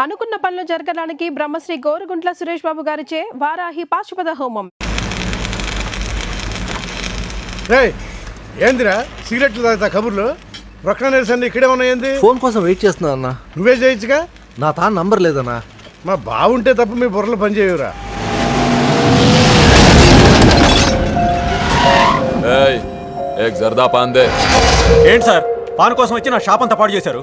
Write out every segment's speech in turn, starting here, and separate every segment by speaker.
Speaker 1: అనుకున్న పనులు జరగడానికి బ్రహ్మశ్రీ గోరుగుంట్ల సురేష్ బాబు గారిచే వారాహి పాశుపత హోమం.
Speaker 2: ఏందిరా సిగరెట్లు తాగుతా కబుర్లు? రొక్క నిరసన ఇక్కడే ఉన్నాయండి.
Speaker 3: ఫోన్ కోసం వెయిట్ చేస్తున్నా అన్న.
Speaker 2: నువ్వే చేయొచ్చుగా.
Speaker 3: నా నంబర్ లేదన్నా.
Speaker 2: మా బాగుంటే తప్ప మీ బుర్రలు పనిచేయవురా.
Speaker 4: ఏంటి సార్, పాన్ కోసం వచ్చి నా షాప్ అంతా పాడు చేశారు.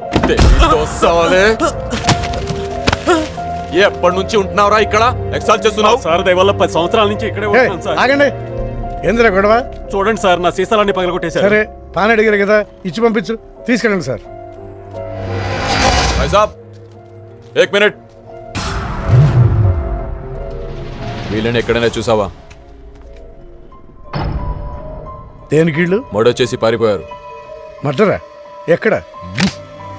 Speaker 5: ఎప్పటి నుంచి ఉంటున్నావురా ఇక్కడ? ఎక్సాల్ చేస్తున్నావు
Speaker 4: సార్. దయవల్ల 10 సంవత్సరాల నుంచి ఇక్కడే ఉంటున్నాను సార్.
Speaker 2: ఆగండి, ఏందిరా గొడవ?
Speaker 4: చూడండి సార్, నా సీసాలన్నీ పగలగొట్టేశారు.
Speaker 2: సరే, పాన్ అడిగారు కదా, ఇచ్చి పంపించు. తీసుకెళ్ళండి సార్.
Speaker 5: ఏక్ మినిట్. వీళ్ళని ఎక్కడైనా చూసావా?
Speaker 2: దేనికీళ్ళు
Speaker 5: మర్డర్ చేసి పారిపోయారు.
Speaker 2: మర్డరా? ఎక్కడ?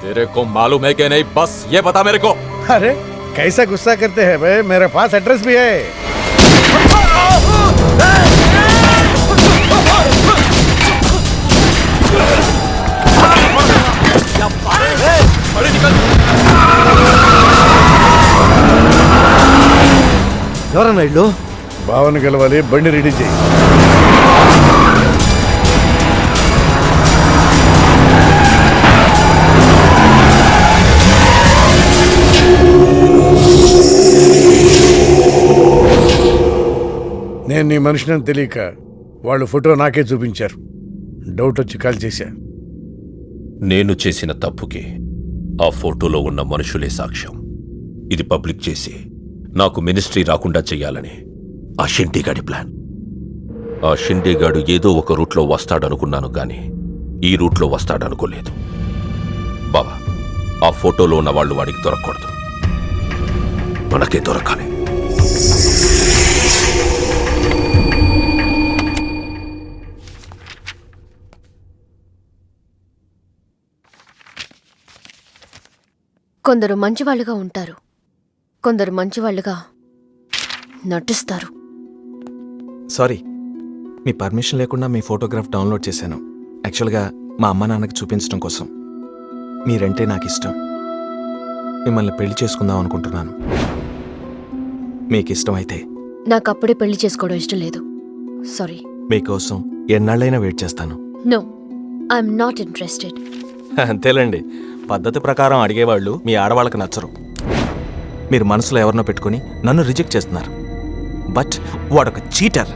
Speaker 5: तेरे को मालूम है कि नहीं? बस ये बता मेरे को.
Speaker 2: अरे कैसा गुस्सा करते हैं भाई, मेरे पास एड्रेस भी है.
Speaker 3: ఎవరన్నా ఇల్లు?
Speaker 2: భావన గెలవాలి, బండి రెడీ చేయి. నేను నీ మనిషిని తెలియక వాళ్ళు ఫోటో నాకే చూపించారు. డౌట్ వచ్చి కాల్ చేశా.
Speaker 6: నేను చేసిన తప్పుకి ఆ ఫోటోలో ఉన్న మనుషులే సాక్ష్యం. ఇది పబ్లిక్ చేసి నాకు మినిస్ట్రీ రాకుండా చెయ్యాలని ఆ షిండేగాడి ప్లాన్. ఆ షిండేగాడు ఏదో ఒక రూట్లో వస్తాడనుకున్నాను కానీ ఈ రూట్లో వస్తాడనుకోలేదు. బాబా, ఆ ఫోటోలో ఉన్న వాళ్ళు వాడికి దొరకకూడదు, మనకే దొరకాలి.
Speaker 7: కొందరు మంచివాళ్ళుగా ఉంటారు, కొందరు మంచివాళ్ళుగా నటిస్తారు.
Speaker 8: సారీ, మీ పర్మిషన్ లేకుండా మీ ఫోటోగ్రాఫ్ డౌన్లోడ్ చేశాను. యాక్చువల్గా మా అమ్మ నాన్నకి చూపించడం కోసం. మీరంటే నాకు ఇష్టం. మిమ్మల్ని పెళ్లి చేసుకుందాం అనుకుంటున్నాను. మీకు ఇష్టమైతే.
Speaker 7: నాకు అప్పుడే పెళ్లి చేసుకోవడం ఇష్టం లేదు. సారీ.
Speaker 8: మీకోసం ఎన్నాళ్ళైనా వెయిట్ చేస్తాను.
Speaker 7: No, I'm not interested.
Speaker 8: అంతేలేండి, పద్ధతి ప్రకారం అడిగేవాళ్ళు మీ ఆడవాళ్ళకి నచ్చరు. మీరు మనసులో ఎవరినో పెట్టుకుని నన్ను రిజెక్ట్ చేస్తున్నారు. బట్ వాడొక చీటర్.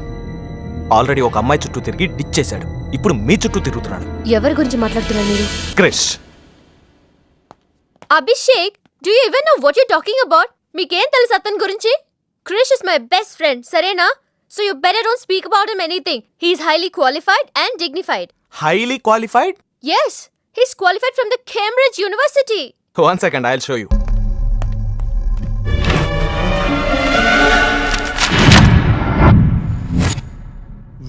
Speaker 8: ఆల్రెడీ ఒక అమ్మాయి చుట్టూ తిరిగి డిచ్ చేశాడు. ఇప్పుడు మీ చుట్టూ తిరుగుతున్నాడు.
Speaker 7: ఎవరి గురించి మాట్లాడుతున్నారు మీరు?
Speaker 8: Krish.
Speaker 7: Abhishek, do you even know what you talking about? మీకేం తెలుసు అతని గురించి? Krish is my best friend, సరేనా? So you better don't speak about him anything. He is highly qualified and dignified.
Speaker 8: Highly qualified?
Speaker 7: Yes, he's qualified from the Cambridge University.
Speaker 8: One second, I'll show you.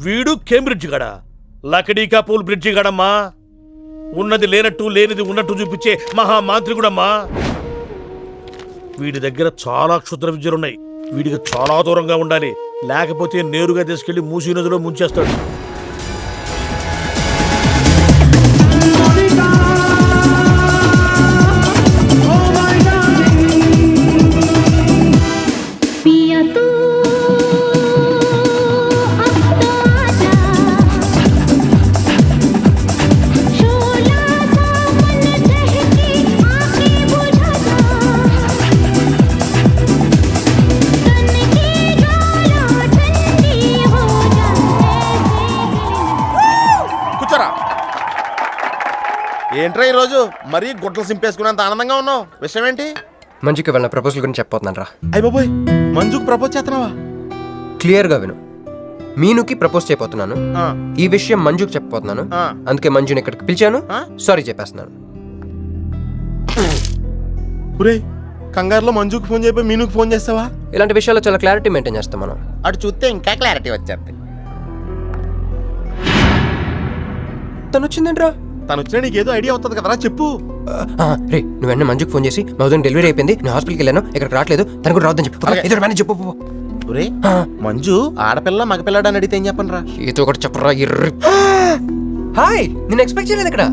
Speaker 9: వీడు Cambridge గడ, లకడీకా pool bridge గడమ్మా. ఉన్నది లేనట్టు లేనిది ఉన్నట్టు చూపించే మహామాంత్రికుడమ్మా. వీడి దగ్గర చాలా క్షుద్ర విద్యలున్నాయి. వీడికి చాలా దూరంగా ఉండాలి, లేకపోతే నేరుగా తీసుకెళ్లి మూసీ నదిలో ముంచేస్తాడు.
Speaker 10: ఏంట్రా ఈరోజు మరీ గుడ్డలు సింపేసుకున్నంత ఆనందంగా ఉన్నావు? విషయం ఏంటి?
Speaker 11: మంజుకి వెళ్ళిన ప్రపోజల్ గురించి చెప్పబోతున్నాను రా.
Speaker 10: అయ్య బాబోయ్, మంజుకు ప్రపోజ్ చేస్తున్నావా?
Speaker 11: క్లియర్గా విను. మీనుకి ప్రపోజ్ చేయబోతున్నాను. ఈ విషయం మంజుకి చెప్పబోతున్నాను. అందుకే మంజుని ఇక్కడికి పిలిచాను. సారీ చెప్పేస్తున్నాను.
Speaker 10: కంగారులో మంజుకి ఫోన్ చేయబోయి మీనుకి ఫోన్ చేస్తావా?
Speaker 11: ఇలాంటి విషయాల్లో చాలా క్లారిటీ మెయింటైన్ చేస్తాం మనం.
Speaker 10: అటు చూస్తే ఇంకా క్లారిటీ వచ్చేది.
Speaker 11: తను వచ్చిందేంట్రా?
Speaker 10: తను వచ్చినా నీకేదో ఐడియా అవుతుంది కదరా, చెప్పు.
Speaker 11: రే, నువ్వు వెంటనే మంజుకి ఫోన్ చేసి మా ఉదయం డెలివరీ అయిపోయింది, నేను హాస్పిటల్కి వెళ్ళాను, ఇక్కడికి రావట్లేదు, తను కూడా రావద్దని చెప్పు. చెప్పు.
Speaker 10: మంజు ఆడపిల్ల మగపిల్లడు అని అడిగితే ఏం చెప్పను రా?
Speaker 11: ఏదో ఒకటి చెప్పరా. హాయ్, నేను ఎక్స్పెక్ట్ చేయలేదు ఇక్కడ.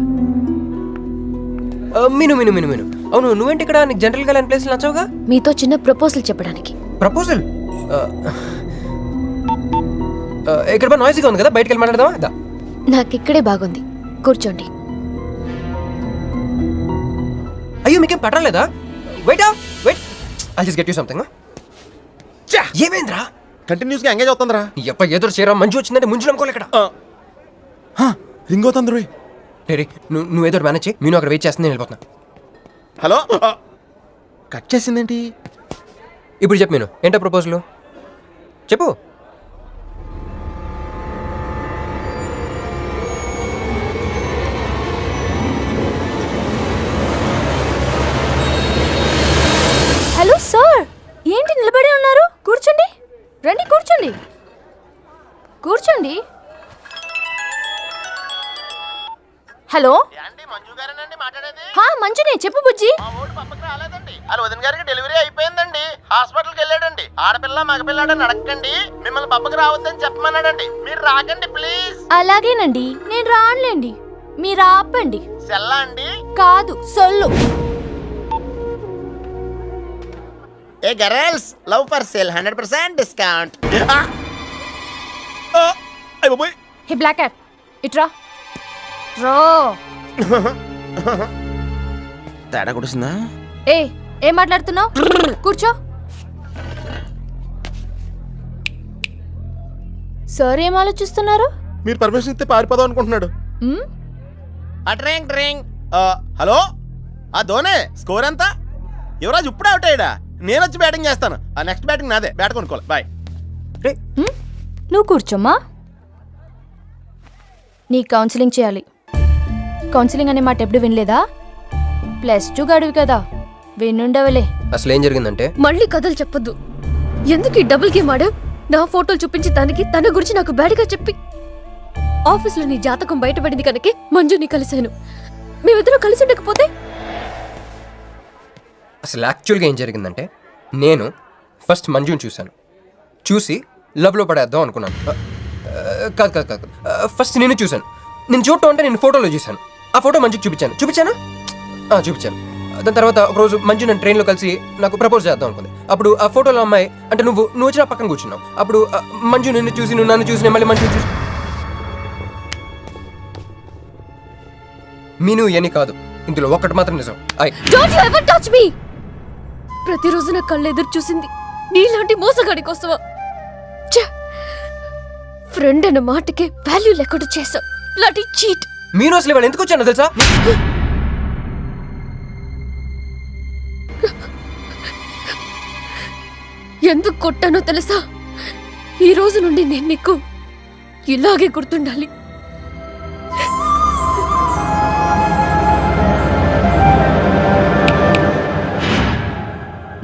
Speaker 11: మీను మీను మీను మీను అవును నువ్వేంటి ఇక్కడ? నీకు జనరల్గా లేని ప్లేస్లు నచ్చవుగా?
Speaker 7: మీతో చిన్న ప్రపోజల్ చెప్పడానికి.
Speaker 11: ప్రపోజల్? ఇక్కడ నాయిస్గా ఉంది కదా, బయటకు వెళ్ళి మాట్లాడదామా? దా.
Speaker 7: నాకు ఇక్కడే బాగుంది, కూర్చోండి.
Speaker 11: అయ్యో మీకేం పట్టలేదా? Wait I just get you something. ఏమైందిరా?
Speaker 10: కంటిన్యూస్ గా ఎంగేజ్ అవుతుందిరా.
Speaker 11: ఎప్ప ఎదురు చేయరా, మంజు వచ్చిందంటే ముంజు నమ్ముకోలే ఇక్కడ.
Speaker 10: రింగ్ అవుతుంది రోయ్.
Speaker 11: రే నువ్వు ఏదో మేనేజ్ చేయి, నేను అక్కడ వెయిట్ చేస్తుంది, నేను వెళ్ళిపోతున్నా.
Speaker 10: హలో, కట్ చేసిందేంటి?
Speaker 11: ఇప్పుడు చెప్పు నేను, ఏంటో ప్రపోజల్ చెప్పు.
Speaker 7: హలో సార్, ఏంటి నిలబడి ఉన్నారు? కూర్చోండి, రండి కూర్చోండి, కూర్చోండి. హలో, మంజునే, చెప్పు బుజ్జి.
Speaker 10: వదిన గారికి డెలివరీ అయిపోయిందండి, హాస్పిటల్కి వెళ్ళాడండి. ఆడపిల్ల మగపిల్లాడని అడగండి, మిమ్మల్ని పప్పకి రావద్దని చెప్పమన్నాడండి. మీరు రాకండి ప్లీజ్.
Speaker 7: అలాగేనండి, నేను రానులేండి, మీరు ఆపండి.
Speaker 10: సెల్లా అండి?
Speaker 7: కాదు, సొల్లు.
Speaker 10: ఏ girls, love for sale 100% discount.
Speaker 7: Hey black cat, ఇట్రా రో.
Speaker 10: తేడా కొడుతుందా?
Speaker 7: ఏం మాట్లాడుతున్నావు? కూర్చో. సార్ ఏం ఆలోచిస్తున్నారు?
Speaker 10: మీరు పర్మిషన్ ఇస్తే పారిపోదాం అనుకుంటున్నాడు. హలో, ఆ ధోనే స్కోర్ ఎంత? యువరాజ్ ఇప్పుడే అవుట్ అయ్యాడా? నేను వచ్చి బ్యాటింగ్ చేస్తాను. ఆ నెక్స్ట్ బ్యాటింగ్ నాదే. బ్యాట్ కొనుక్కోవాలి. బాయ్.
Speaker 7: నువ్వు కూర్చోమ్మా. నీ కౌన్సిలింగ్ చేయాలి. కౌన్సిలింగ్ అనే మాట ఎప్పుడు వినలేదా? +2 గడివి కదా, వినుండవలే.
Speaker 11: అసలు ఏం జరిగిందంటే,
Speaker 7: మళ్ళీ కథలు చెప్పొద్దు. ఎందుకు ఈ డబుల్ గేమ్ ఆడా? నా ఫోటోలు చూపించి దానికి తన గురించి నాకు బ్యాడ్గా చెప్పి ఆఫీస్లో నీ జాతకం బయటపడింది కనుకే మంజుని కలిశాను. మేమిద్దరం కలిసి ఉండకపోతే?
Speaker 11: అసలు యాక్చువల్గా ఏం జరిగిందంటే, నేను ఫస్ట్ మంజుని చూశాను, చూసి లవ్లో పడేద్దాం అనుకున్నాను. కాదు కాదు కాదు, ఫస్ట్ నేను చూశాను. నేను చూడటం అంటే నేను ఫోటోలో చూశాను. ఆ ఫోటో మంజుకి చూపించాను. దాని తర్వాత ఒకరోజు మంజు నేను ట్రైన్లో కలిసి నాకు ప్రపోజ్ చేద్దాం అనుకుంది. అప్పుడు ఆ ఫోటోలో అమ్మాయి అంటే నువ్వు వచ్చి నా పక్కన కూర్చున్నావు. అప్పుడు మంజు నిన్ను చూసి, నువ్వు నన్ను చూసి, మళ్ళీ మంజు చూసి. మీను ఇవన్నీ కాదు, ఇందులో ఒక్కటి మాత్రం నిజం.
Speaker 7: Don't you ever touch me. ప్రతిరోజు నా కళ్ళు ఎదురు చూసింది నీలాంటి మోసగాడి కోసమా? ఫ్రెండ్ అన్న మాటకే వాల్యూ లేకుండా చేసా. Bloody cheat.
Speaker 11: మీను అసలు ఇవాళ ఎందుకు వచ్చానో తెలుసా?
Speaker 7: ఎందుకు కొట్టానో తెలుసా? ఈ రోజు నుండి నేను నీకు ఇలాగే గుర్తుండాలి.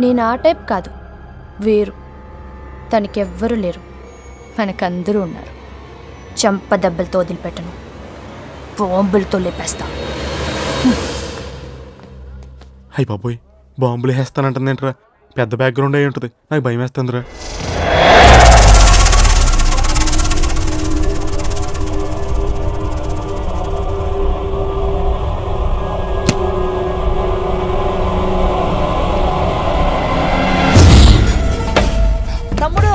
Speaker 7: నేను ఆ టైప్ కాదు, వేరు. తనకెవ్వరూ లేరు, మనకందరూ ఉన్నారు. చంప దెబ్బలతో వదిలిపెట్టను, బాంబులతో లేపేస్తా.
Speaker 4: అయ్యి బాబోయ్, బాంబులు వేస్తానంటుందేంట్రా? పెద్ద బ్యాక్గ్రౌండ్ అయి ఉంటుంది, నాకు భయం వేస్తుందిరా.
Speaker 12: తమ్ముడు,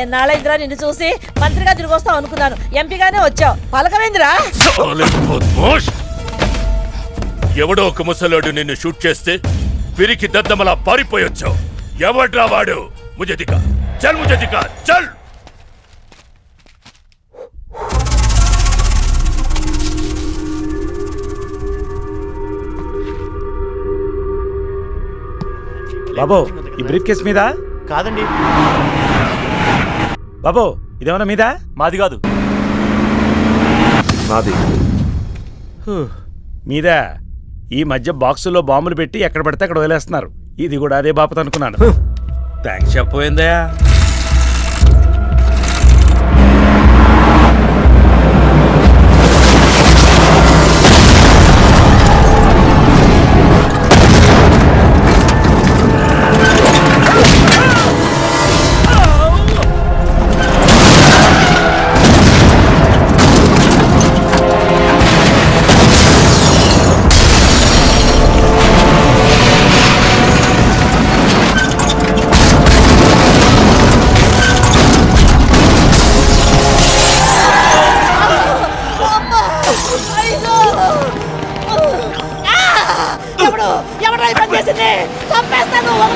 Speaker 12: ఎన్నాళ్ళైందిరా నిన్ను చూసి? మంత్రిగా తిరిగి వస్తావు అనుకున్నాను, ఎంపీగానే వచ్చావు. పలకమైందిరా?
Speaker 9: ఎవడో ఒక ముసలోడు నిన్ను షూట్ చేస్తే పిరికి దద్దమలా పారిపోయొచ్చావు. ఎవడ్రా వాడు? ముజే దిఖా, చల్ ముజే దిఖా, చల్.
Speaker 4: బాబో, ఈ బ్రీఫ్ కేస్ మీద?
Speaker 9: కాదండి.
Speaker 4: బాబో, ఇదేమన్నా మీద?
Speaker 9: మాది కాదు.
Speaker 4: నాది. మీద ఈ మధ్య బాక్సుల్లో బాంబులు పెట్టి ఎక్కడ పడితే అక్కడ వదిలేస్తున్నారు. ఇది కూడా అదే బాపత అనుకున్నాను. థ్యాంక్స్ చెప్పపోయిందా?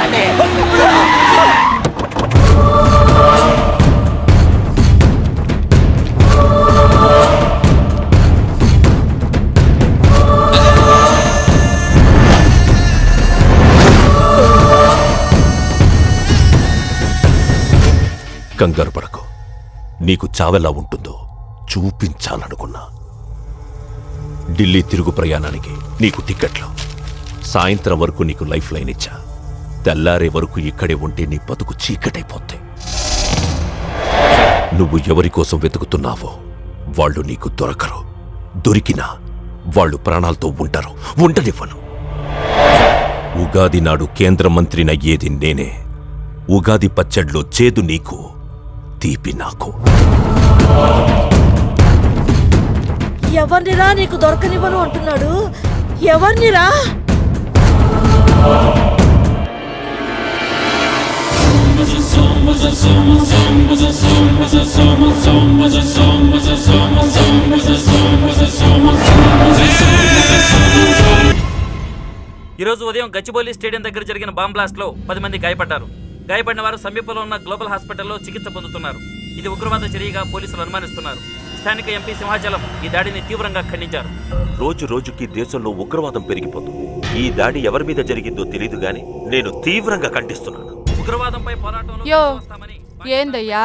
Speaker 10: వదలండి.
Speaker 6: కంగారు పడకు. నీకు చావెలా ఉంటుందో చూపించాలనుకున్నా. ఢిల్లీ తిరుగు ప్రయాణానికి నీకు టిక్కెట్లు. సాయంత్రం వరకు నీకు లైఫ్ లైన్ ఇచ్చా. తెల్లారే వరకు ఇక్కడే ఉంటే నీ బతుకు చీకటైపోతే. నువ్వు ఎవరి కోసం వెతుకుతున్నావో వాళ్ళు నీకు దొరకరు. దొరికినా వాళ్ళు ప్రాణాలతో ఉంటారు. ఉండనివ్వను. ఉగాది నాడు కేంద్ర మంత్రినయ్యేది నేనే. ఉగాది పచ్చడ్లో చేదు నీకు, తీపి నాకు.
Speaker 12: ఎవరినిరా నీకు దొరకనివ్వను అంటున్నాడు? ఎవరినిరా?
Speaker 13: ఈరోజు ఉదయం గచ్చిబౌలి స్టేడియం దగ్గర జరిగిన బాంబ్ బ్లాస్ట్ లో 10 మంది గాయపడ్డారు. గాయపడిన వారు సమీపంలో ఉన్న గ్లోబల్ హాస్పిటల్లో చికిత్స పొందుతున్నారు. ఇది ఉగ్రవాద చర్యగా పోలీసులు అనుమానిస్తున్నారు. స్థానిక ఎంపీ సింహాచలం ఈ దాడిని తీవ్రంగా ఖండించారు.
Speaker 6: రోజు రోజుకి దేశంలో ఉగ్రవాదం పెరిగిపోతుంది. ఈ దాడి ఎవరి మీద జరిగిందో తెలియదు గాని నేను తీవ్రంగా ఖండిస్తున్నాను.
Speaker 13: ఉగ్రవాదంపై పోరాటంలో
Speaker 7: యో,
Speaker 13: వస్తామని
Speaker 7: ఏందయ్యా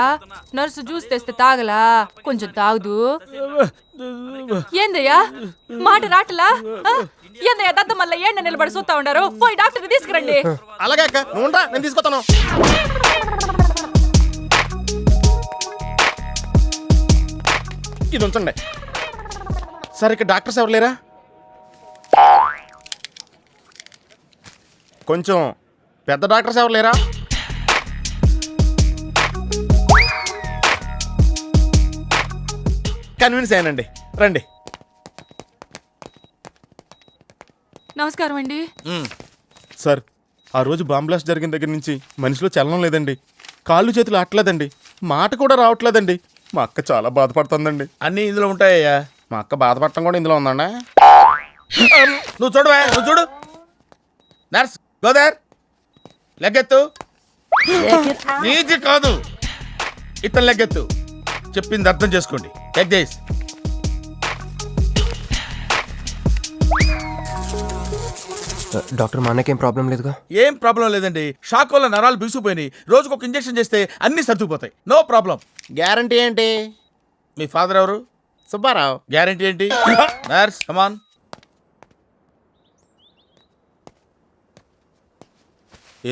Speaker 7: నర్సు జ్యూస్ తెస్తే తాగలా? కొంచెం తాగుదు. ఏందయ్యా మాట రాటలా? ఏందయ్యా దత్త మళ్ళీ ఏండ నిలబడి చూస్తా ఉండారు? పోయి డాక్టర్ తీసుకురండి.
Speaker 10: అలాగే అక్క, నువ్వు ఉండరా, నేను తీసుకొస్తాను. ఇది ఉంచండి. సరే, ఇక్కడ డాక్టర్స్ ఎవరు లేరా? కొంచెం పెద్ద డాక్టర్స్ ఎవరు లేరా? కన్విన్స్ అయ్యానండి, రండి.
Speaker 7: నమస్కారం అండి.
Speaker 10: సార్, ఆ రోజు బాంబ్ బ్లాస్ట్ జరిగిన దగ్గర నుంచి మనిషిలో చలనం లేదండి. కాళ్ళు చేతులు ఆటలేదండి. మాట కూడా రావట్లేదండి. మా అక్క చాలా బాధపడుతుందండి.
Speaker 9: అన్నీ ఇందులో ఉంటాయ్యా.
Speaker 10: మా అక్క బాధపడటం కూడా ఇందులో ఉందండి.
Speaker 9: నువ్వు చూడవా, నువ్వు చూడు. నర్స్ గోదర్, లెగ్గెత్తు. నీది కాదు, ఇతను లెగ్గెత్తు. చెప్పింది అర్థం చేసుకోండి. Leg this.
Speaker 11: డాక్టర్ మా అన్నకేం ప్రాబ్లం లేదుగా?
Speaker 9: ఏం ప్రాబ్లం లేదండి. షాక్ వల్ల నరాలు బిగుసిపోయినాయి. రోజుకు ఒక ఇంజెక్షన్ చేస్తే అన్ని సర్దుకుపోతాయి. No problem.
Speaker 10: గ్యారంటీ ఏంటి?
Speaker 9: మీ ఫాదర్ ఎవరు?
Speaker 10: సుబ్బారావు.
Speaker 9: గ్యారంటీ ఏంటి? నర్స్ కమాన్.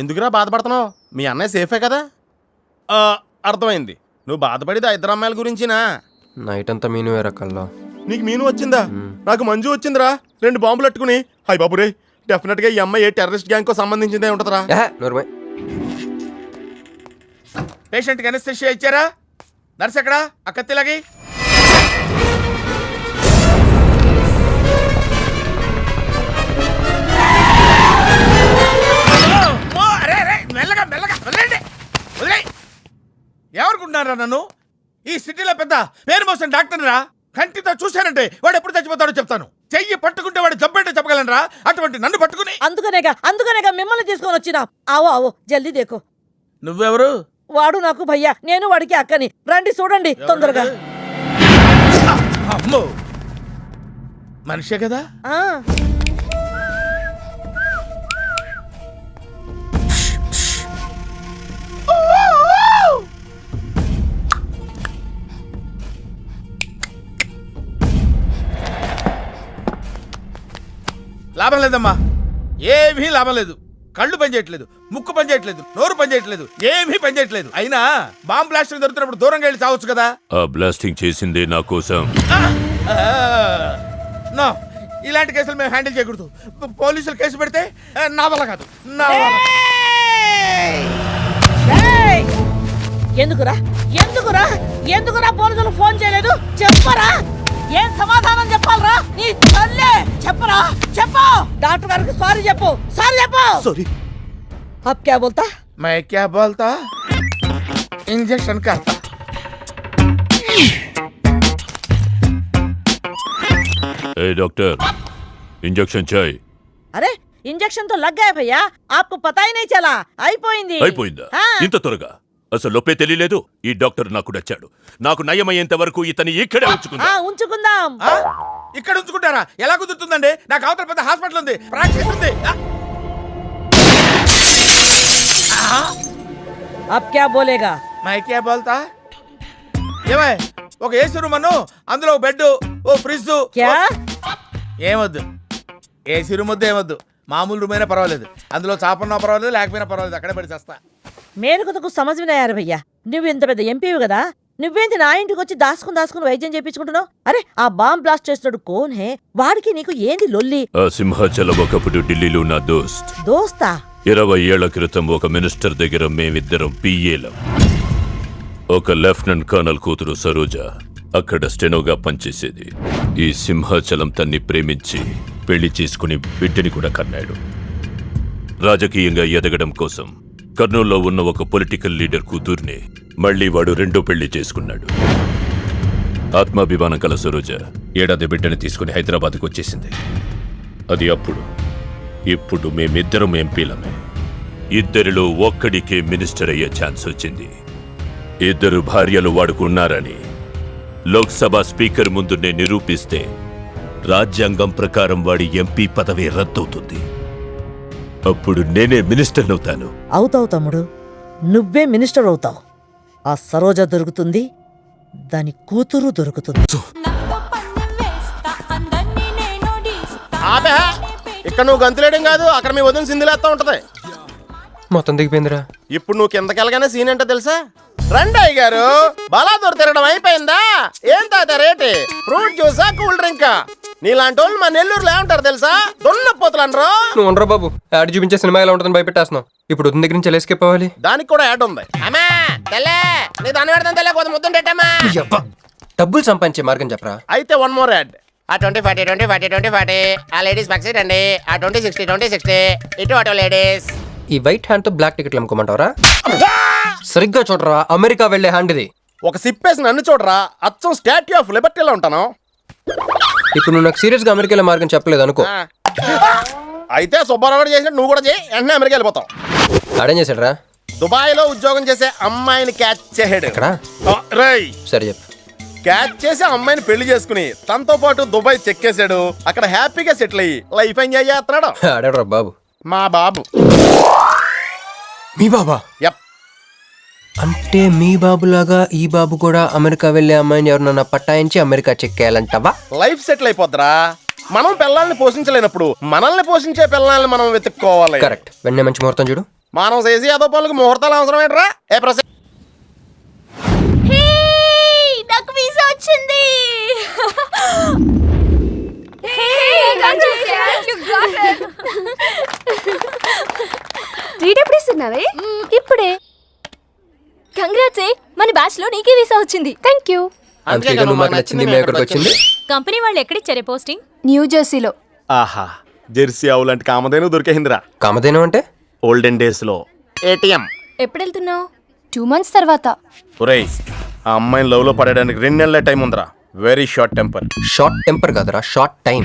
Speaker 10: ఎందుకురా బాధపడుతున్నావు? మీ అన్నయ్య సేఫే కదా? అర్థమైంది. నువ్వు బాధపడేది ఆ ఇద్దరు అమ్మాయిల గురించినా?
Speaker 11: నైట్ అంతా మీను వేరే కల్లా.
Speaker 10: నీకు మీను వచ్చిందా? నాకు మంజు వచ్చిందిరా. 2 బాంబులు అట్టుకుని. హాయ్ బాబురే, డెఫినెట్ గా ఈ అమ్మాయి ఏ టెర్రరిస్ట్ గ్యాంగ్ కో సంబంధించిందే ఉంటదరా.
Speaker 11: నోర్మై.
Speaker 9: పేషెంట్కి అనస్థెషియా ఇచ్చారా? నర్స్ ఎక్కడా? ఆ కత్తిలాగి. మెల్లగా మెల్లగా వదిలేండి, వదిలేయ్. ఎవరుకుంటున్నారా నన్ను? ఈ సిటీలో పెద్ద పేరు మోసిన డాక్టర్ రా. కంటితో చూశానంటే వాడు ఎప్పుడు చచ్చిపోతాడో చెప్తాను. చెయ్యి పట్టుకుంటే వాడు జబ్బేంటో చెప్పగలనరా? అటువంటి నన్ను పట్టుకుని.
Speaker 12: అందుకనేగా మిమ్మల్ని తీసుకొని వచ్చినా. ఆవో ఆవో, జల్దీ దేకో.
Speaker 9: నువ్వెవరు?
Speaker 12: వాడు నాకు భయ్యా, నేను వాడికి అక్కని. రండి చూడండి తొందరగా.
Speaker 9: అమ్మో, మనిషే కదా?
Speaker 12: ఆ
Speaker 9: లాభం లేదమ్మా, ఏమీ లాభం లేదు. కళ్ళు పనిచేయట్లేదు, ముక్కు పనిచేయట్లేదు, నోరు పనిచేయట్లేదు, ఏమీ పనిచేయట్లేదు. అయినా బాంబ్ బ్లాస్టింగ్ దొరుకుతున్నప్పుడు దూరంగా వెళ్ళి చావచ్చు కదా.
Speaker 6: ఆ బ్లాస్టింగ్ చేసిందే నా కోసం.
Speaker 9: నో, ఇలాంటి కేసులు మేము హ్యాండిల్ చేయకూడదు. పోలీసులు కేసు పెడితే నా వల్ల కాదు, నా వల్ల.
Speaker 12: ఎందుకురా ఎందుకురా ఎందుకురా పోలీసులు ఫోన్ చేయలేదు? చెప్పరా, ఏం సమాధానం చెప్పాలరా? నీ తల్లే చెప్పరా, చెప్పు. డాక్టర్ గారికి సారీ చెప్పు, సారీ చెప్పు.
Speaker 10: సారీ.
Speaker 12: अब क्या बोलता?
Speaker 9: मैं क्या बोलता? इंजेक्शन करता.
Speaker 6: ఏ డాక్టర్, ఇంజెక్షన్ చేయి.
Speaker 12: అరే इंजेक्शन तो लग गया भैया आपको पता ही नहीं चला అయిపోయింది
Speaker 6: అయిపోయిందా
Speaker 12: हाँ।
Speaker 6: ఇంత త్వరగా అసలు నొప్పే తెలియలేదు ఈ డాక్టర్ నాకు నచ్చాడు నాకు నయమయ్యేంత వరకు ఇతని ఇక్కడే ఉంచుకుందా
Speaker 12: हाँ, ఉంచుకుందాం
Speaker 9: ఆ? ఇక్కడ ఉంచుకుంటారా? ఎలా కుదురుతుందండి? నాకు అవతల పెద్ద హాస్పిటల్ ఉంది, ప్రాక్టీస్ ఉంది.
Speaker 12: अब क्या बोलेगा
Speaker 9: మై క్యా బోల్తా? ఏమై ఒక ఏసీ రూమ్ అను, అందులో ఒక బెడ్, ఓ ఫ్రిడ్జ్.
Speaker 12: क्या
Speaker 9: ఏమొద్దు, ఏసీ రూమ్ వద్దు, ఏమొద్దు. మామూలు రూమ్ అయినా పర్వాలేదు, అందులో చాపన్నా పర్వాలేదు, లేకపోయినా పర్వాలేదు, అక్కడే పడి చేస్తా.
Speaker 12: మేలుకు తకు సమజ్ వినాయారు భయ్యా నువ్వు ఇంత పెద్ద ఎంపీవి కదా నువ్వేంటి నా ఇంటికి వచ్చి దాసుకుని వైద్యం చేయించుకుంటున్నావు అరే ఆ బాంబ్ బ్లాస్ట్ చేస్తాడు కోన్ హే వాడికి నీకు ఏంది లొల్లి
Speaker 6: ఆ సింహాచలం ఒకప్పుడు ఢిల్లీలో నా దోస్త్
Speaker 12: దోస్తా
Speaker 6: 20 ఏళ్ల క్రితం ఒక మినిస్టర్ దగ్గర మేమిద్దరం పిఏలం. ఒక లెఫ్టినెంట్ కర్నల్ కూతురు సరోజ అక్కడ స్టెనోగా పనిచేసేది. ఈ సింహాచలం తన్ని ప్రేమించి పెళ్లి చేసుకుని బిడ్డని కూడా కన్నాడు. రాజకీయంగా ఎదగడం కోసం కర్నూల్లో ఉన్న ఒక పొలిటికల్ లీడర్ కూతుర్ని మళ్లీ వాడు రెండో పెళ్లి చేసుకున్నాడు. ఆత్మాభిమానం కల సరోజ ఏడాది బిడ్డని తీసుకుని హైదరాబాద్కు వచ్చేసింది. అది అప్పుడు. ఇప్పుడు మేమిద్దరం ఎంపీలమే. ఇద్దరిలో ఒక్కడికే మినిస్టర్ అయ్యే ఛాన్స్ వచ్చింది. ఇద్దరు భార్యలు వాడుకున్నారని లోక్సభ స్పీకర్ ముందు నేను నిరూపిస్తే రాజ్యాంగం ప్రకారం వాడి ఎంపీ పదవి రద్దవుతుంది. అప్పుడు నేనే మినిస్టర్ అవుతాను.
Speaker 12: అవుతావు తమ్ముడు నువ్వే మినిస్టర్ అవుతావు ఆ సరోజ దొరుకుతుంది దాని కూతురు దొరుకుతుంది
Speaker 10: ఆపే ఇక్కడ నువ్వు గంతులేయడం కాదు, అక్కడ మీ వదిన సింధులేస్తా ఉంటది.
Speaker 11: మొత్తం దిగిపోయిందిరా.
Speaker 10: ఇప్పుడు నువ్వు కిందకెళ్ళగానే సీన్ ఏంటో తెలుసా? రండయ్య గారు, బలాదూర్ తిరగడం అయిపోయిందా? ఏం తాత రేటు? ఫ్రూట్ జ్యూసా, కూల్ డ్రింకా? నీలాంటి వాళ్ళు మా నెల్లూరులో ఏమంటారు తెలుసా? దొన్నపోతులు అనరు.
Speaker 11: నువ్వు ఉండరా బాబు, యాడ్ చూపించే సినిమా ఎలా ఉంటుందని భయపెట్టేస్తున్నావు. ఇప్పుడు వదిన దగ్గర నుంచి ఎలా ఎస్కేప్ అవ్వాలి?
Speaker 10: దానికి కూడా యాడ్ ఉంది. అమ్మా తెల్లే, నీ దాన్ని పెడతాను తెల్లే, కొద్ది ముద్దుంటమ్మా.
Speaker 11: డబ్బులు సంపాదించే మార్గం చెప్పరా.
Speaker 10: అయితే వన్ మోర్ యాడ్. ఆ 20-40 ఆ లేడీస్ బ్యాక్ సైడ్ అండి. ఆ 20-60 ఇటు అటు లేడీస్.
Speaker 11: ఈ వైట్ హ్యాండ్ తో బ్లాక్ టికెట్లు అమ్ముకోమంటావరా? సరిగ్గా చూడరా, అమెరికా వెళ్లే హ్యాండ్ ఇది.
Speaker 10: ఒక సిప్పేసి నన్ను చూడరా, అచ్చం స్టాట్యూ ఆఫ్ లిబర్టీలో ఉంటాను.
Speaker 11: ఇప్పుడు నువ్వు నాకు సీరియస్ గా అమెరికా మార్గం చెప్పలేదు అనుకో.
Speaker 10: అయితే సుబ్బారావు చేసినట్టు నువ్వు కూడా చేయి, వెంటనే అమెరికా వెళ్ళిపోతాం.
Speaker 11: ఆడేం చేశాడు రా?
Speaker 10: దుబాయ్ లో ఉద్యోగం చేసే అమ్మాయిని క్యాచ్ చేసాడు.
Speaker 11: ఎక్కడ?
Speaker 10: రేయ్,
Speaker 11: సరే చెప్పు.
Speaker 10: క్యాచ్ చేసి అమ్మాయిని పెళ్లి చేసుకుని తనతో పాటు దుబాయ్ చెక్కేశాడు. అక్కడ హ్యాపీగా సెటిల్ అయ్యి లైఫ్ ఎంజాయ్ చేస్తున్నాడు.
Speaker 11: ఆడాడు బాబు.
Speaker 10: మా బాబు.
Speaker 11: మీ బాబా?
Speaker 10: యప్.
Speaker 11: అంటే మీ బాబులాగా ఈ బాబు కూడా అమెరికా వెళ్లే అమ్మాయిని ఎవరినన్నా పట్టాయించి అమెరికా చెక్కేయాలంటావా?
Speaker 10: లైఫ్ సెటిల్ అయిపోద్దిరా. మనం పిల్లల్ని పోషించలేనప్పుడు మనల్ని పోషించే పిల్లల్ని మనం వెతుక్కోవాలి.
Speaker 11: కరెక్ట్. వెంటనే మంచి ముహూర్తం చూడు.
Speaker 10: మనం చేసి అదో పనులకు ముహూర్తాలు అవసరం ఏంట్రా? ఏ ప్రశ్న?
Speaker 7: నాకు వీసా వచ్చింది. ఎప్పుడు ఇస్తున్నావే? ఇప్పుడే. కంగ్రాట్స్, మన బ్యాచ్ లో నీకే వీసా వచ్చింది. Thank you.
Speaker 11: అంతేగా నువ్వు మాకు నచ్చింది మేము ఎక్కడికి వచ్చింది.
Speaker 7: కంపెనీ వాళ్ళు ఎక్కడిచ్చారే పోస్టింగ్? న్యూ జెర్సీలో.
Speaker 10: ఆహా, జెర్సీ ఆవు లాంటి కామధేను దొరికేసిందిరా.
Speaker 11: కామధేను అంటే?
Speaker 10: ఓల్డెన్ డేస్ లో ఏటీఎం.
Speaker 7: ఎప్పుడు వెళ్తున్నావు? 2 months తర్వాత.
Speaker 10: ఒరేయ్, ఆ అమ్మాయిని లవ్ లో పడడానికి 2 నెలల టైం ఉందిరా. Very short temper.
Speaker 11: Short temper కాదురా, షార్ట్ టైం.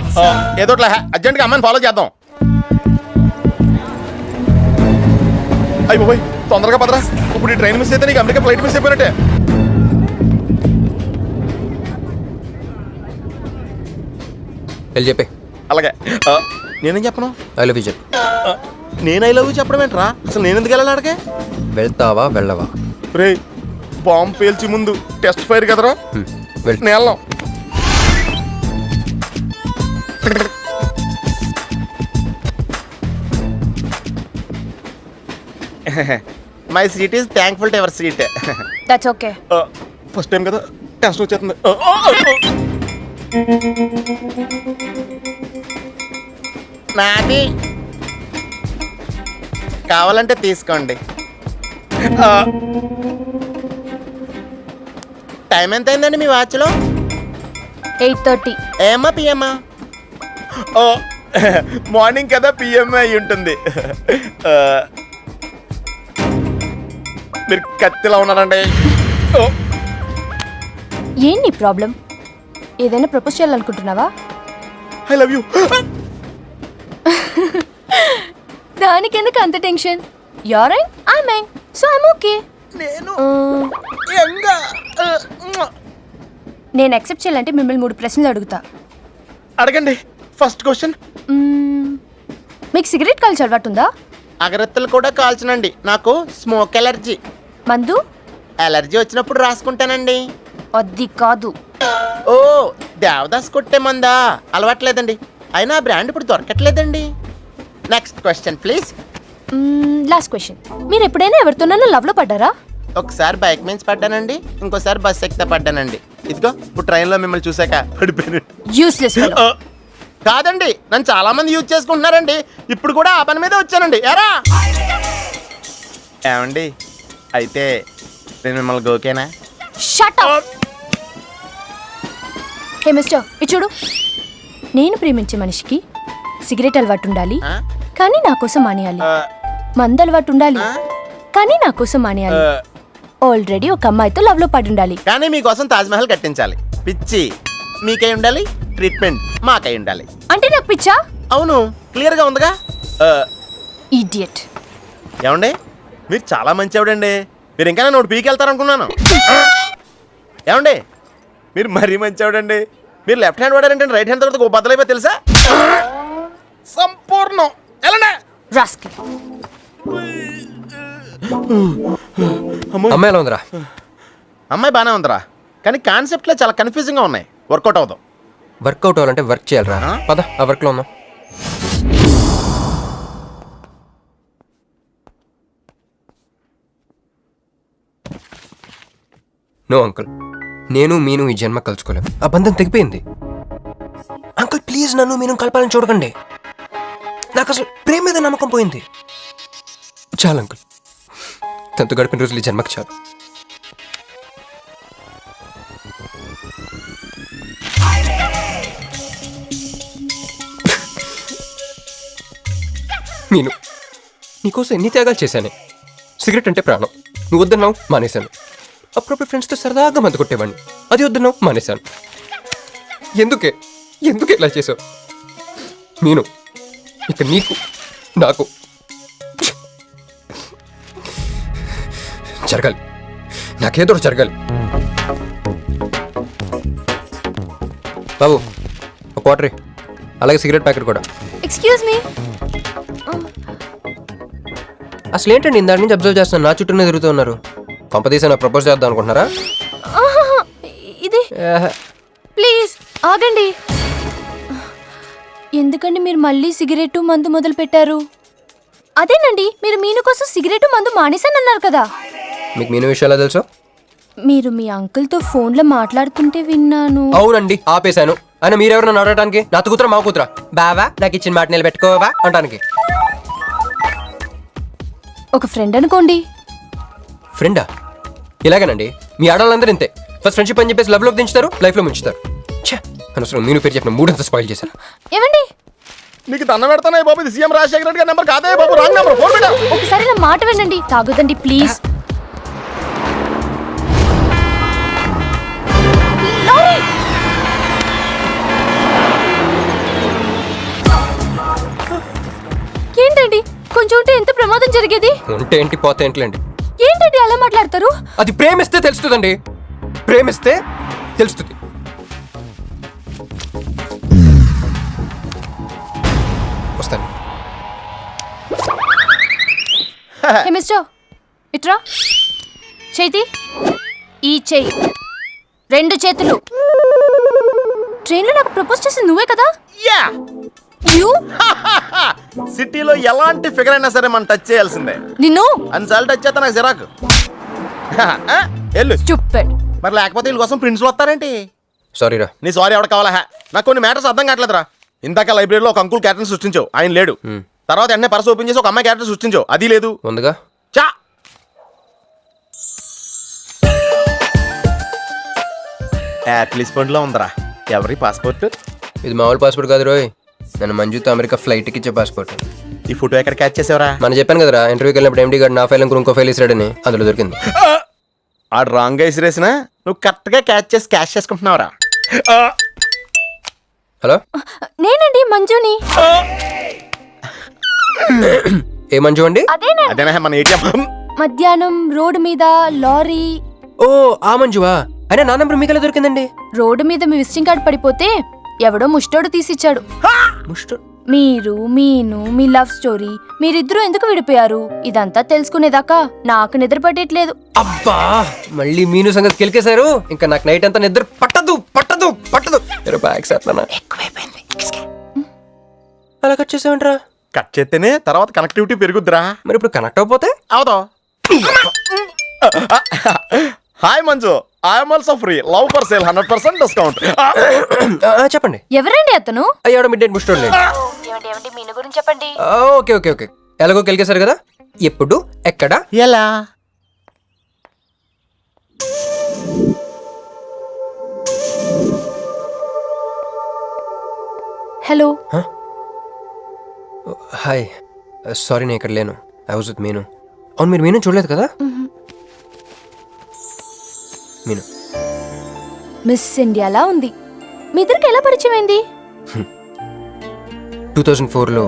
Speaker 10: ఏదోట్లా అర్జెంట్ గా అమ్మాయిని ఫాలో చేద్దాం. అయ్యి బాబోయ్, తొందరగా పదరా. ఇప్పుడు ఈ ట్రైన్ మిస్ అయితే నీకు అమెరికా ఫ్లైట్ మిస్ అయిపోయినట్టే.
Speaker 11: వెళ్ళి చెప్పే.
Speaker 10: అలాగే. నేనేం చెప్పను?
Speaker 11: ఐ లవ్ యూ చెప్పు.
Speaker 10: నేను ఐ లవ్ యూ చెప్పడం ఏంట్రా? అసలు నేను ఎందుకు వెళ్ళాలి అడిగే?
Speaker 11: వెళ్తావా వెళ్ళవా?
Speaker 10: రే, బాంబు పేల్చి ముందు టెస్ట్ ఫైర్ కదరా.
Speaker 11: వెళ్ళు.
Speaker 10: నేను వెళ్ళాం. My seat is thankful to ever seat.
Speaker 7: That's okay.
Speaker 10: First time కదా, టెస్ట్ వచ్చేస్తుంది. నాది కావాలంటే తీసుకోండి. టైం ఎంత అయిందండి మీ వాచ్లో?
Speaker 7: 8:30.
Speaker 10: ఏమా పిఎమ్మా? ఓ, మార్నింగ్ కదా, పిఎంఏ అయి ఉంటుంది. మీరు కత్తిలా ఉన్నారండి.
Speaker 7: ఏంటి ప్రాబ్లం? ఏదైనా ప్రపోజ్ చేయాలనుకుంటున్నావా?
Speaker 10: I love you.
Speaker 7: దానికి ఎందుకు అంత tension? Your young, I'm young, so I'm okay.
Speaker 10: నేను
Speaker 7: నేను యాక్సెప్ట్ చేయాలంటే మిమ్మల్ని 3 ప్రశ్నలు అడుగుతా.
Speaker 10: అడగండి. First question.
Speaker 7: మీకు సిగరెట్ కాల్చి అలవాటు ఉందా?
Speaker 10: అగరత్తులు కూడా కాల్చనండి, నాకు స్మోక్ ఎలర్జీ.
Speaker 7: మందు?
Speaker 10: ఎలర్జీ వచ్చినప్పుడు రాసుకుంటానండి.
Speaker 7: అది కాదు.
Speaker 10: ఓ, దేవదాస్ కొట్టే మందా? అలవాట్లేదండి, అయినా బ్రాండ్ ఇప్పుడు దొరకట్లేదండి. Next question please.
Speaker 7: Last question. మీరు ఎప్పుడైనా ఎవరితోనైనా లవ్లో పడ్డారా?
Speaker 10: ఒకసారి బైక్ మీద పడ్డానండి, ఇంకోసారి బస్ ఎక్కితే పడ్డానండి. ఇదిగో ఇప్పుడు ట్రైన్లో మిమ్మల్ని చూసాక పడిపోయాను.
Speaker 7: Useless fellow.
Speaker 10: కాదండి, నన్ను చాలా మంది యూజ్ చేసుకుంటున్నారండి. ఇప్పుడు కూడా ఆ పని మీద వచ్చానండి. ఎరా ఏమండి, అయితే నేను మిమ్మల్ని గోకేనా?
Speaker 7: Shut up. హే మిస్టర్, ఇది చూడు. నేను ప్రేమించే మనిషికి సిగరెట్ అలవాటు ఉండాలి, కానీ నా కోసం మానేయాలి. మందు అలవాటు ఉండాలి, కానీ నా కోసం మానేయాలి. ఆల్రెడీ ఒక అమ్మాయితో లవ్ లో పడి ఉండాలి,
Speaker 10: కానీ మీకోసం తాజ్మహల్ కట్టించాలి. పిచ్చి మీకై ఉండాలి, ట్రీట్మెంట్ మాకై ఉండాలి.
Speaker 7: అంటే నాకు పిచ్చా?
Speaker 10: అవును, క్లియర్ గా ఉందిగా.
Speaker 7: ఇడియట్.
Speaker 10: ఏమండి, మీరు చాలా మంచివాడండి. మీరు ఇంకా నన్ను పీకెళ్తారనుకున్నాను. ఏమండి, మీరు మరీ మంచివాడండి. మీరు లెఫ్ట్ హ్యాండ్ వాడారంటే రైట్ హ్యాండ్ తర్వాత బద్దలైపోయి తెలుసా? సంపూర్ణం. ఎలానే
Speaker 7: రాస్కెల్.
Speaker 11: అమ్మాయి ఎలా ఉందిరా?
Speaker 10: అమ్మాయి బాగానే ఉందిరా, కానీ కాన్సెప్ట్లో చాలా కన్ఫ్యూజింగ్గా ఉన్నాయి. వర్కౌట్ అవుతాం.
Speaker 11: వర్కౌట్ అవ్వాలంటే వర్క్ చేయాలరా. పద, ఆ వర్క్లో ఉందాం. నో అంకుల్, నేను మీను ఈ జన్మ కలుసుకోలేం. ఆ బంధం తెగిపోయింది. అంకుల్ ప్లీజ్, నన్ను మీను కలపాలని చూడకండి. నాకు అసలు ప్రేమ మీద నమ్మకం పోయింది. చాలు అంకుల్, తనతో గడిపిన రోజులు ఈ జన్మకి చాలు. నేను నీకోసం ఎన్ని త్యాగాలు చేశానే. సిగరెట్ అంటే ప్రాణం, నువ్వు వద్దన్నావు మానేశాను. అప్పుడప్పుడు ఫ్రెండ్స్తో సరదాగా మందు కొట్టేవాడిని, అది వద్దన్నావు మానేశాను. ఎందుకే ఇలా చేసావు? నేను ఇక నీకు నాకు జరగాలి, నాకేదో జరగాలి. బాబు ఒక వాటర్, అలాగే సిగరెట్ ప్యాకెట్ కూడా.
Speaker 7: Excuse me.
Speaker 11: అసలు ఏంటండి ఇందాక నుంచి అబ్జర్వ్ చేస్తున్నాను, నా చుట్టూనే తిరుగుతూ ఉన్నారు. కొంపదీసా నా ప్రపోజ్ చేద్దాం అనుకుంటున్నారా?
Speaker 7: ఇది ప్లీజ్ ఆగండి. ఎందుకండి మీరు మళ్ళీ సిగరెట్ మందు మొదలు పెట్టారు? అదేనండి, మీరు మీను కోసం సిగరెట్ మందు మానేశానన్నారు కదా.
Speaker 11: మీకు మీను విషయాలు తెలుసు?
Speaker 7: మీరు మీ అంకుల్తో ఫోన్లో మాట్లాడుతుంటే విన్నాను.
Speaker 11: అవునండి, ఆపేశాను. అయినా మీరెవరు నన్ను అడగటానికి? నా కూతురా మా కూతురా? బావా నాకు ఇచ్చిన మాట నిలబెట్టుకోవా అంటానికి.
Speaker 7: ఒక ఫ్రెండ్ అనుకోండి.
Speaker 11: ఫ్రెండా? ఇలాగేనండి, మీ ఆడవాళ్ళందరూ ఇంతే. ఫస్ట్ ఫ్రెండ్షిప్ అని చెప్పేసి లవ్లోకి దించుతారు, లైఫ్లో ముంచుతారు. ఛే, అనవసరం మీను పేరు చెప్పిన మూడంతా స్పాయిల్ చేశారు.
Speaker 7: ఏమండి,
Speaker 10: నీకు దండం పెడతానే బాబు, ఇది సీఎం రాజశేఖర రెడ్డి గారి నెంబర్ కాదే బాబు, రాంగ్ నెంబర్. ఫోన్ పెట్టా.
Speaker 7: ఒకసారి నా మాట వినండి. తాగొద్దండి ప్లీజ్. ఏంటండి, కొంచెం ఉంటే ఎంత ప్రమాదం జరిగేది.
Speaker 11: ఉంటే ఏంటి, పోతే ఏంటిలేండి.
Speaker 7: ఏంటండి అలా మాట్లాడతారు?
Speaker 11: అది ప్రేమిస్తే తెలుస్తుందండి, ప్రేమిస్తే తెలుస్తుంది. వస్తాను.
Speaker 7: హే మిస్టర్, ఇట్రా. చేతి ఈ చెయ్యి, 2 చేతులు. ట్రైన్లో నాకు ప్రపోజ్ చేసింది నువ్వే కదా?
Speaker 10: యా.
Speaker 7: యూ
Speaker 10: సిటీలో ఎలాంటి ఫిగర్ అయినా సరే మనం టచ్ చేయాల్సిందే.
Speaker 7: నిన్ను
Speaker 10: అన్నిసార్లు టచ్ చేస్తా నాకు సిరాకు. వెళ్ళు.
Speaker 7: స్టూపిడ్.
Speaker 10: మరి లేకపోతే వీళ్ళ కోసం ప్రిన్స్లు వస్తారేంటి?
Speaker 11: సారీరా.
Speaker 10: నీ సారీ ఎవడ కావాలా? నాకు కొన్ని మ్యాటర్స్ అర్థం కావట్లేదురా. ఇందాక లైబ్రరీలో ఒక అంకుల్ క్యారెక్టర్ సృష్టించావు, ఆయన లేడు. తర్వాత ఎన్నే పర్స్ ఓపెన్ చేసి ఒక అమ్మాయి క్యారెక్టర్ సృష్టించావు, అది లేదు.
Speaker 11: ఉందిగా.
Speaker 10: చా యాప్లిస్ పండ్లో ఉందరా. ఎవరి పాస్పోర్ట్?
Speaker 11: ఇది మామూలు పాస్పోర్ట్ కాదు రోయ్, నన్ను మంజుతో అమెరికా ఫ్లైట్కి ఇచ్చే పాస్పోర్ట్.
Speaker 10: ఈ ఫోటో ఎక్కడ క్యాచ్ చేసావరా?
Speaker 11: మనం చెప్పాను కదరా, ఇంటర్వ్యూకి వెళ్ళినప్పుడు ఎండి గారు నా ఫైల్ ఇంకో ఫైల్ ఇస్తాడని, అందులో దొరికింది.
Speaker 10: ఆడు రాంగ్ గా ఇసిరేసినా నువ్వు కరెక్ట్ గా క్యాచ్ చేసి క్యాష్ చేసుకుంటున్నావురా.
Speaker 11: హలో,
Speaker 7: నేనండి మంజుని.
Speaker 11: ఏ మంజు అండి?
Speaker 10: అదేనా మన ఏటీఎం.
Speaker 7: మధ్యాహ్నం రోడ్డు మీద లారీ.
Speaker 11: ఓ ఆ మంజువా? అయినా నా నెంబర్ మీకు ఎలా దొరికిందండి?
Speaker 7: రోడ్డు మీద మీ విజిటింగ్ కార్డ్ పడిపోతే ఎవడో ముష్టోడు తీసిచ్చాడు.
Speaker 11: ముష్టి
Speaker 7: మీరు మీను మీ లవ్ స్టోరీ మీరిద్దరూ ఎందుకు విడిపోయారు ఇదంతా తెలుసుకునేదాకా నాకు నిద్ర పట్టేట్లేదు.
Speaker 11: అబ్బా మళ్ళీ మీను సంగతి కెలికేశారు. ఇంకా నాకు నైట్ అంతా నిద్ర పట్టదు పట్టదు పట్టదు. ఎక్కువైపోయింది. అలా కట్ చేసావంట్రా?
Speaker 10: కట్ చేస్తేనే తర్వాత కనెక్టివిటీ పెరుగుద్దిరా.
Speaker 11: మరి ఇప్పుడు కనెక్ట్ అయిపోతే
Speaker 10: అవుతో. Hi Manju, I'm also free. Love for sale 100% discount.
Speaker 11: చెప్పండి.
Speaker 7: ఎవరండి అతను?
Speaker 11: అయ్యాడు మిడ్ నైట్ ముస్టోడ్ లేండి.
Speaker 7: మీను గురించి చెప్పండి.
Speaker 11: ఓకే ఓకే ఓకే ఎలాగో కెలికేశారు కదా. ఎప్పుడు ఎక్కడ
Speaker 10: ఎలా?
Speaker 7: హలో.
Speaker 11: హాయ్ సారీ నేను ఇక్కడ లేను. ఐ వాజ్ విత్ మీను. అవును మీరు మీను చూడలేదు కదా? మీను
Speaker 7: మిస్ ఇండియాలా ఉంది. మీ ఇద్దరికి ఎలా పరిచయం అయింది?
Speaker 11: 2004లో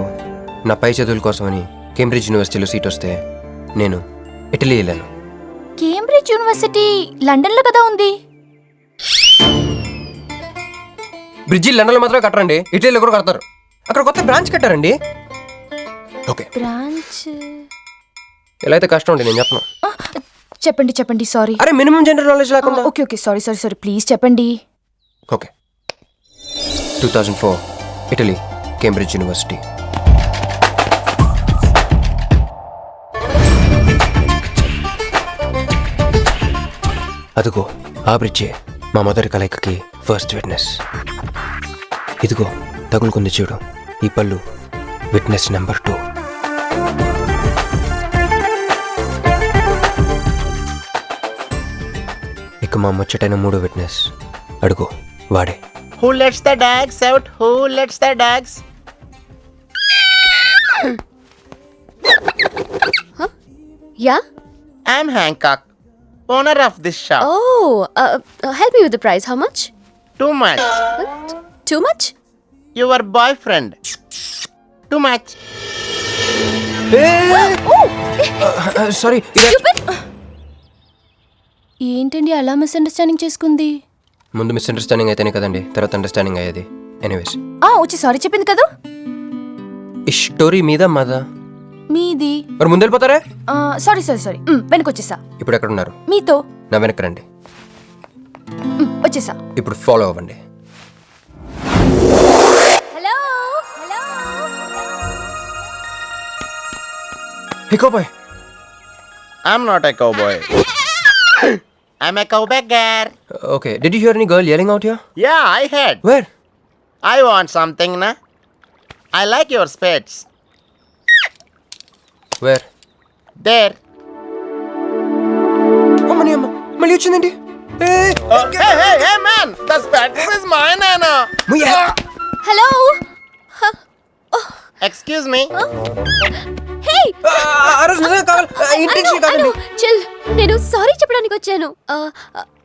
Speaker 11: నా పై చదువుల కోసమని కేంబ్రిడ్జ్ యూనివర్సిటీలో సీట్ వస్తే నేను ఇటలీ వెళ్ళాను.
Speaker 7: కేంబ్రిడ్జ్ యూనివర్సిటీ లండన్లో కదా ఉంది.
Speaker 11: బ్రిడ్జి లండన్లో మాత్రమే కట్టరండి, ఇటలీలో కూడా కడతారు. అక్కడ కొత్త బ్రాంచ్ కట్టారండి. ఓకే
Speaker 7: బ్రాంచ్
Speaker 11: ఎలా అయితే కష్టం అండి నేను చెప్పను.
Speaker 7: చెప్పండి చెప్పండి. సారీ.
Speaker 11: అరే మినిమం జనరల్ నాలెడ్జ్ లేకుండా.
Speaker 7: Okay okay sorry sorry sorry please చెప్పండి.
Speaker 11: Okay 2004 Italy Cambridge university. అదిగో ఆ బ్రిడ్జే మా మొదటి కలయికకి ఫస్ట్ విట్నెస్. ఇదిగో తగులుకుంది చూడు ఈ పళ్ళు, విట్నెస్ నెంబర్ 2. ఇక మా ముచ్చటైన 3 విట్నెస్ అడుగు వాడే.
Speaker 10: Who lets the dogs out? Who lets the dogs?
Speaker 7: Yeah.
Speaker 10: I'm Hancock, owner of this shop.
Speaker 7: Help me with the price. How much?
Speaker 10: Too much.
Speaker 7: Too much?
Speaker 10: Your boyfriend. Too much.
Speaker 11: Sorry.
Speaker 7: ఏంటండి అలా misunderstanding చేసుకుంది?
Speaker 11: ముందు misunderstanding అయితేనే కదండి తర్వాత understanding అయ్యేది. Anyways
Speaker 7: వచ్చి sorry చెప్పింది కదా.
Speaker 11: ఈ స్టోరీ మీద మాదా?
Speaker 7: మీది.
Speaker 11: మరి ముందు వెళ్ళిపోతారా?
Speaker 7: సారీ సారీ సారీ వెనకొచ్చేసా.
Speaker 11: ఇప్పుడు ఎక్కడ ఉన్నారు?
Speaker 7: మీతో.
Speaker 11: నా వెనక్కి రండి.
Speaker 7: వచ్చేసా.
Speaker 11: ఇప్పుడు ఫాలో అవ్వండి.
Speaker 7: Hello hello.
Speaker 11: Hey cowboy.
Speaker 10: I'm not a cowboy. I'm a cowbagger.
Speaker 11: Okay, did you hear any girl yelling out here?
Speaker 10: Yeah, I heard.
Speaker 11: Where?
Speaker 10: I want something, na? I like your spades.
Speaker 11: Where?
Speaker 10: There.
Speaker 11: అమ్మని అమ్మ మళ్ళీ వచ్చిందండి.
Speaker 10: Hey, man! The spades is mine, Anna.
Speaker 7: Hello.
Speaker 10: Excuse me.
Speaker 7: హే.
Speaker 11: ఆ రోజు నిజంగా కావాలి intention కాదండి.
Speaker 7: Chill. నేను సారీ చెప్పడానికి వచ్చాను.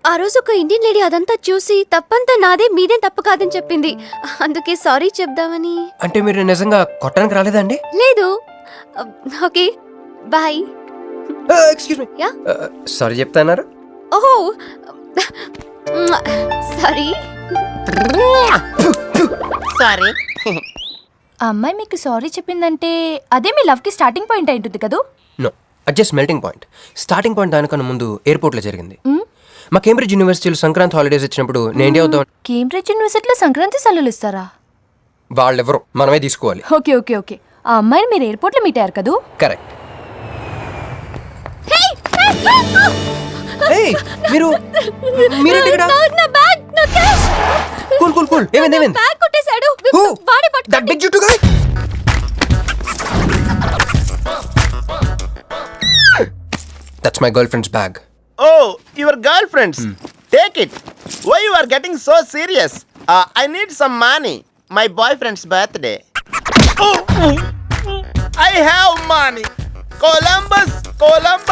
Speaker 7: ఆ రోజు ఒక ఇండియన్ లేడీ అదంతా చూసి తప్పంతా నాదే మీదేం తప్పు కాదని చెప్పింది. అందుకే సారీ చెప్దామని.
Speaker 11: అంటే మీరు నిజంగా కొట్టడానికి రాలేదండి?
Speaker 7: లేదు. Okay bye.
Speaker 11: Excuse me.
Speaker 7: Yeah.
Speaker 11: Sorry చెప్తాన్నారు.
Speaker 7: ఓహో సారీ.
Speaker 10: Sorry.
Speaker 7: ఆ అమ్మాయి మీకు సారీ చెప్పిందంటే అదే మీ లవ్కి స్టార్టింగ్ పాయింట్ అయి ఉంటుంది కదా?
Speaker 11: నో, అది just melting point. Starting point దానికన్నా ముందు ఎయిర్పోర్ట్లో జరిగింది. మా కేంబ్రిడ్జ్ యూనివర్సిటీలో సంక్రాంతి హాలిడేస్ వచ్చినప్పుడు నేను ఇండియా వద్దాం.
Speaker 7: కేంబ్రిడ్జ్ యూనివర్సిటీలో సంక్రాంతి సెలవులు ఇస్తారా?
Speaker 11: వాళ్ళెవరో మనమే తీసుకోవాలి.
Speaker 7: Okay okay okay. ఆ అమ్మాయిని మీరు ఎయిర్పోర్ట్లో మీట్ అయ్యారు కదా?
Speaker 11: కరెక్ట్. మీరు మీరేంటి ఇక్కడ?
Speaker 7: నా బ్యాగ్, నా క్యాష్.
Speaker 11: Cool cool cool. ఏమైంది?
Speaker 7: బ్యాగ్ కొట్టేశాడు. వాడే పట్టుకోండి.
Speaker 11: దట్ బిగ్ జుట్టు guy. That's my girlfriend's bag.
Speaker 10: Oh, your girlfriend's. Take it. Why you are getting so serious? I need some money. My boyfriend's birthday. I have money. Columbus.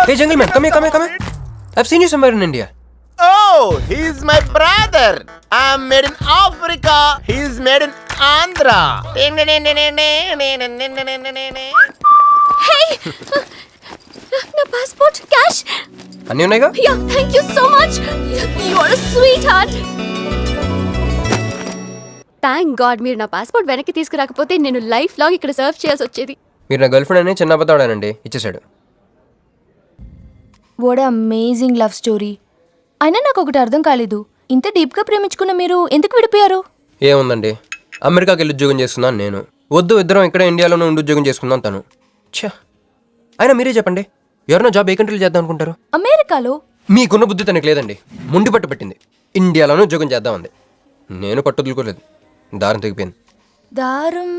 Speaker 11: Hey, jungle man, come here. I've seen you somewhere in India.
Speaker 10: Oh, he's my brother. I'm made in Africa. He's made in Andhra.
Speaker 7: నా passport cash
Speaker 11: అన్నీ ఉన్నాయిగా.
Speaker 7: Yeah thank you so much you are a sweetheart. Thank god మీరు నా passport వెనక్కి తీసుకురాకపోతే నేను life long ఇక్కడ serve చేయాల్సి వచ్చేది.
Speaker 11: మీరు నా గర్ల్ ఫ్రెండ్ అని చిన్న అబద్ధాడానండి, ఇచ్చేసాడు.
Speaker 7: What amazing love story. అయినా నాకు ఒకటి అర్థం కాలేదు, ఇంత డీప్గా ప్రేమించుకున్న మీరు ఎందుకు విడిపోయారు?
Speaker 11: ఏముందండి, అమెరికాకి వెళ్ళి ఉద్యోగం చేస్తున్నాను నేను, వద్దు ఇద్దరం ఇక్కడ ఇండియాలోనే ఉండి ఉద్యోగం చేసుకుందాం తను. ఛా, అయినా మీరే చెప్పండి, ఎవరైనా జాబ్ ఏ కంట్రీలో చేద్దాం అనుకుంటారు?
Speaker 7: అమెరికాలో?
Speaker 11: మీకున్న బుద్ధి తనకి లేదండి, ముండి పట్టు పెట్టింది, ఇండియాలోనే ఉద్యోగం చేద్దామంది. నేను పట్టుదలుకోలేదు, దారం తెగిపోయింది.
Speaker 7: దారం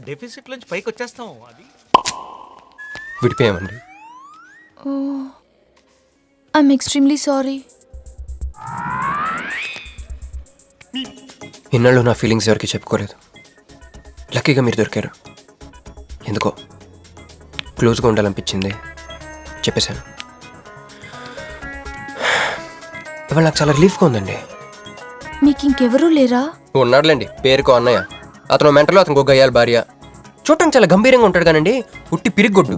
Speaker 4: డెఫిసిట్ నుంచి పైకి వచ్చేస్తాం. అది
Speaker 11: విడిపోయామండి.
Speaker 7: I'm extremely sorry.
Speaker 11: ఇన్నాళ్ళు నా ఫీలింగ్స్ ఎవరికి చెప్పుకోలేదు, లక్కీగా మీరు దొరికారు. ఎందుకో క్లోజ్గా ఉండాలనిపించింది, చెప్పేశాను. ఇవాళ నాకు చాలా రిలీఫ్గా ఉందండి.
Speaker 7: మీకు ఇంకెవరూ లేరా?
Speaker 11: ఉన్నాడులేండి, పేరుకో అన్నయ్య. అతను మెంటలో, అతనికి ఒక గయ్యాల భార్య. చూడటానికి చాలా గంభీరంగా ఉంటాడు కానండి, ఉట్టి పిరిగొడ్డు.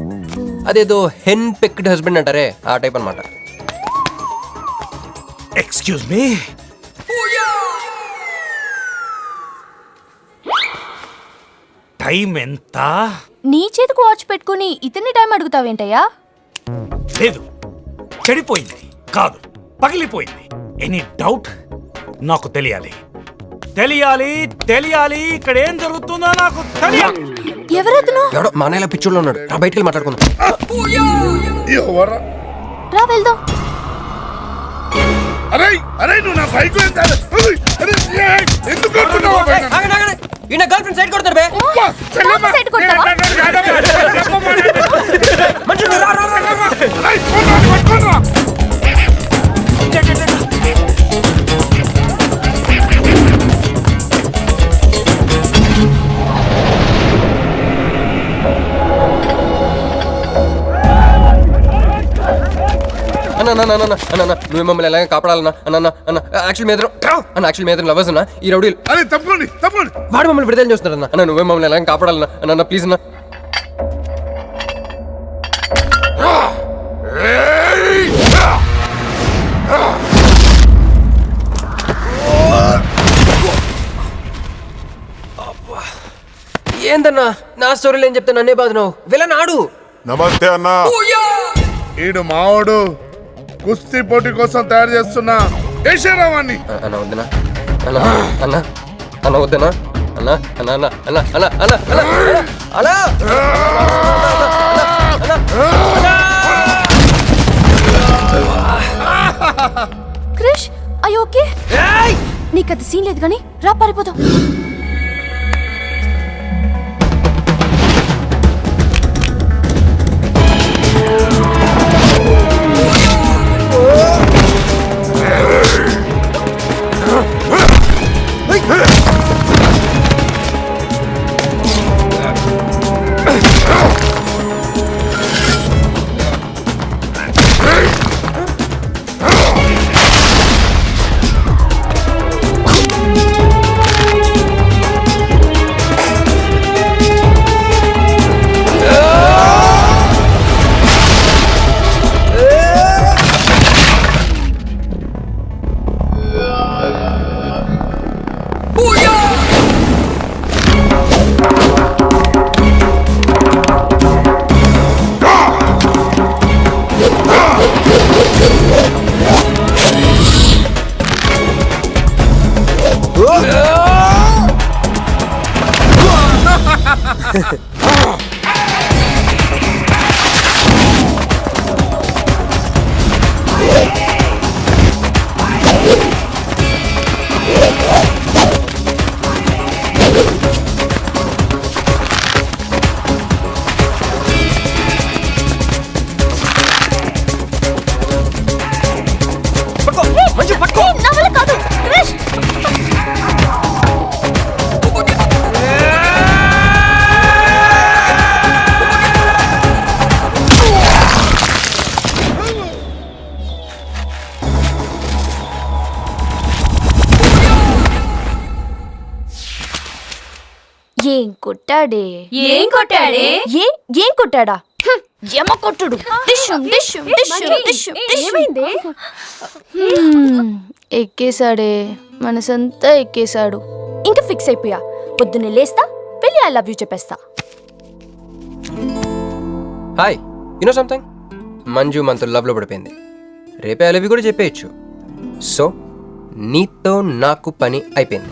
Speaker 11: అదేదో హెన్ పెక్డ్ హస్బెండ్ అంటారే, ఆ టైప్ అనమాట.
Speaker 4: Excuse me. టైం ఎంత?
Speaker 7: నీ చేతికి వాచ్ పెట్టుకుని ఇతన్ని టైం అడుగుతావేంటయ్యా?
Speaker 4: లేదు, చెడిపోయింది కాదు, పగిలిపోయింది. Any doubt? నాకు తెలియాలి, తెలియాలి, తెలియాలి. ఇక్కడ ఏం జరుగుతుందో నాకు తెలియాలి.
Speaker 7: ఎవరతను?
Speaker 11: ఎవడో మా అన్నయ్యలా పిచ్చోళ్ళు ఉన్నాడు, రా బయటికి వెళ్ళి మాట్లాడుకుందాం.
Speaker 7: రా వెళ్దాం.
Speaker 2: అరే అరే నువ్వు నా బైక్ ఎందుకు కొడుతున్నావు?
Speaker 11: ఈయన గర్ల్ ఫ్రెండ్ సైడ్ కొడతారు బే.
Speaker 7: సైడ్ కొడతావా?
Speaker 11: అన్న నువ్వు మమ్మల్ని ఎలాగ కాపాడాలన్నా అన్న అన్న యాక్చువల్ మీద యాక్చువల్ మీద లవర్స్ అన్న ఈ రౌడీలు.
Speaker 2: అరే తప్పండి తప్పండి,
Speaker 11: వాడు మమ్మల్ని విడుదల చేస్తున్నాడు అన్న. అన్న నువ్వే మమ్మల్ని ఎలాగ కాపాడాలన్నా అన్న ప్లీజ్ అన్న. ఏందన్నా నా స్టోరీలు ఏం చెప్తే నన్నే బాధనావు? వెళ్ళనాడు.
Speaker 2: నమస్తే అన్నా. ఈడు మావాడు కుస్తీ పోటీ కోసం తయారు చేస్తున్నా యశరావాణ్ణి.
Speaker 11: అన్న వద్దనా అన్న అన్న అన్న వద్దనా అన్న అన్న అన్న అన్న అన్న అన్న అన్న
Speaker 7: క్రిష్ ఐ ఓకే? నీకు అది సీన్ లేదు కానీ రా పారిపోతాం. ఏం కొట్టాడే ఏం కొట్టాడా ఏమో కొట్టుడు ఏమైంది ఎక్కేశాడే మనసంతా ఎక్కేశాడు ఇంకా ఫిక్స్ అయిపోయా పొద్దున్నే లేస్తా పెళ్ళి ఐ లవ్ యూ చెప్పేస్తా
Speaker 11: హాయ్ యూనో సంథింగ్ మంజు మనతో లవ్లో పడిపోయింది రేపే అలవి కూడా చెప్పేయచ్చు సో నీతో నాకు పని అయిపోయింది